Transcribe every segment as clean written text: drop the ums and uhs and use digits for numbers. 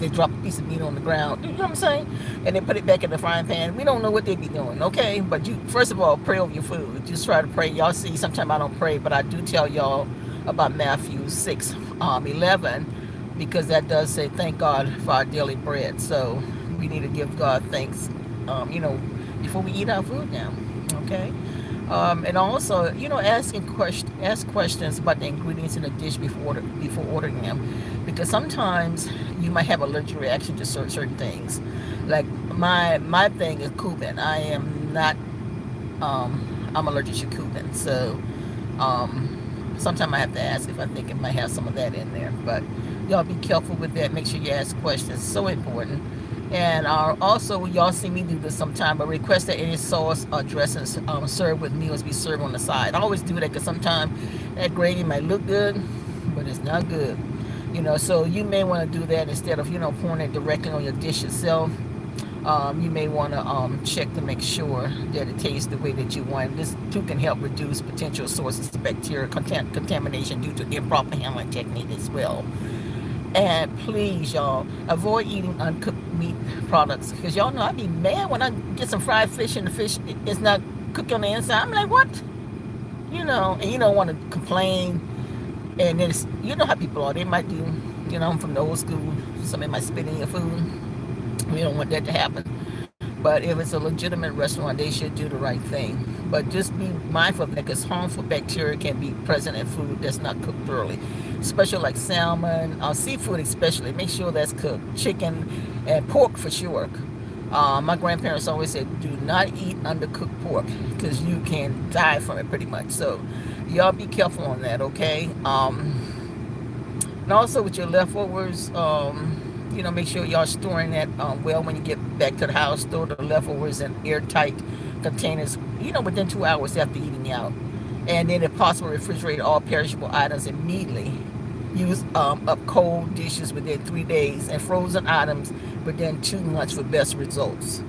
they drop a piece of meat on the ground. You know what I'm saying? And they put it back in the frying pan. We don't know what they be doing, okay? But you, first of all, pray over your food. Just try to pray. Y'all see, sometimes I don't pray, but I do tell y'all about Matthew 6, 11, because that does say, thank God for our daily bread. So we need to give God thanks, before we eat our food now, okay? And also, ask questions about the ingredients in a dish before ordering them, because sometimes you might have allergic reaction to certain things. Like my thing is cumin. I am not. I'm allergic to cumin, so sometimes I have to ask if I think it might have some of that in there. But y'all be careful with that. Make sure you ask questions. So important. And also, y'all see me do this sometime, but request that any sauce or dressings served with meals be served on the side. I always do that because sometimes that gravy might look good, but it's not good. So you may want to do that instead of, pouring it directly on your dish itself. You may want to check to make sure that it tastes the way that you want. This too can help reduce potential sources of bacterial contamination due to improper handling technique as well. And please, y'all, avoid eating uncooked meat products, because y'all know I be mad when I get some fried fish and the fish is not cooked on the inside. I'm like, what? And you don't want to complain. And then how people are. They might do, I'm from the old school. Somebody might spit in your food. We don't want that to happen. But if it's a legitimate restaurant, they should do the right thing. But just be mindful of that, because harmful bacteria can be present in food that's not cooked thoroughly. Especially like salmon, seafood especially. Make sure that's cooked. Chicken and pork for sure. My grandparents always said, do not eat undercooked pork, because you can die from it pretty much. So y'all be careful on that, okay? And also with your leftovers, make sure y'all storing that well when you get back to the house. Store the leftovers in airtight containers, within 2 hours after eating out. And then if possible, refrigerate all perishable items immediately. Use up cold dishes within 3 days, and frozen items within 2 months for best results.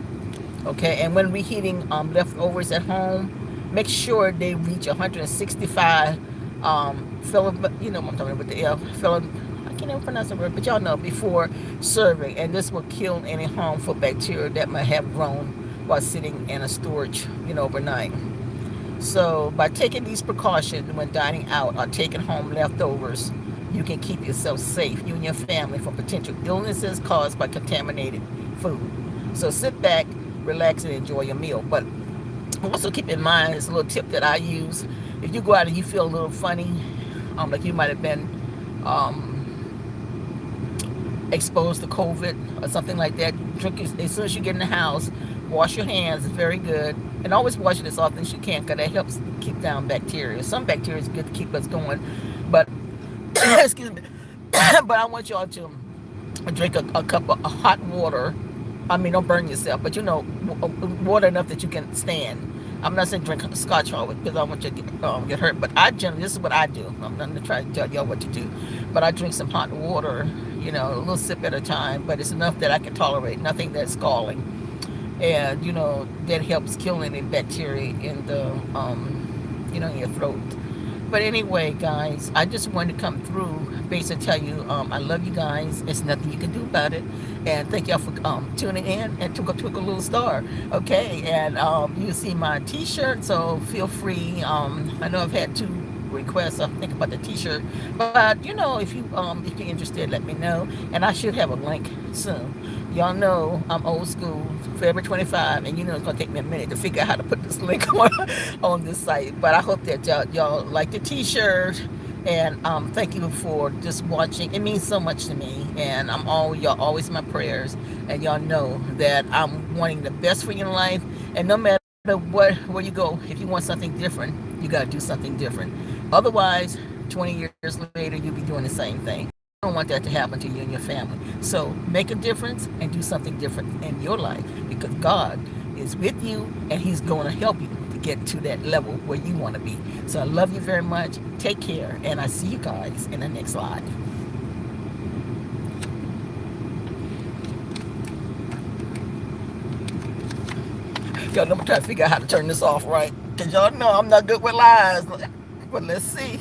Okay, and when reheating leftovers at home, make sure they reach 165 I'm talking about the F, I can't even pronounce the word, but y'all know, before serving. And this will kill any harmful bacteria that might have grown while sitting in a storage, overnight. So by taking these precautions when dining out or taking home leftovers, you can keep yourself safe, you and your family, from potential illnesses caused by contaminated food. So sit back, relax, and enjoy your meal. But also keep in mind, it's a little tip that I use. If you go out and you feel a little funny, like you might have been exposed to COVID or something like that, drink as soon as you get in the house. Wash your hands, it's very good. And always wash it as often as you can, because that helps keep down bacteria. Some bacteria is good to keep us going. But, excuse me, but I want y'all to drink a cup of hot water. I mean, don't burn yourself, but water enough that you can stand. I'm not saying drink scotch always, because I want you to get hurt. But this is what I do. I'm not going to try to tell y'all what to do. But I drink some hot water, a little sip at a time. But it's enough that I can tolerate, nothing that's scalding. And, that helps kill any bacteria in the, in your throat. But anyway, guys, I just wanted to come through, basically tell you I love you guys. There's nothing you can do about it. And thank y'all for tuning in, and twinkle little star. Okay, and you'll see my t-shirt, so feel free. I know I've had 2 requests. I think about the t-shirt, but if you're interested, let me know. And I should have a link soon. Y'all know I'm old school, February 25, and it's gonna take me a minute to figure out how to put this link on this site. But I hope that y'all like the t-shirt, and thank you for just watching. It means so much to me, and y'all always in my prayers, and y'all know that I'm wanting the best for you in life. And no matter where you go, if you want something different, you gotta do something different. Otherwise, 20 years later, you'll be doing the same thing. I don't want that to happen to you and your family. So make a difference and do something different in your life, because God is with you, and He's going to help you to get to that level where you want to be. So I love you very much. Take care, and I see you guys in the next live. Y'all, I'm trying to figure out how to turn this off right, because y'all know I'm not good with lies. But let's see.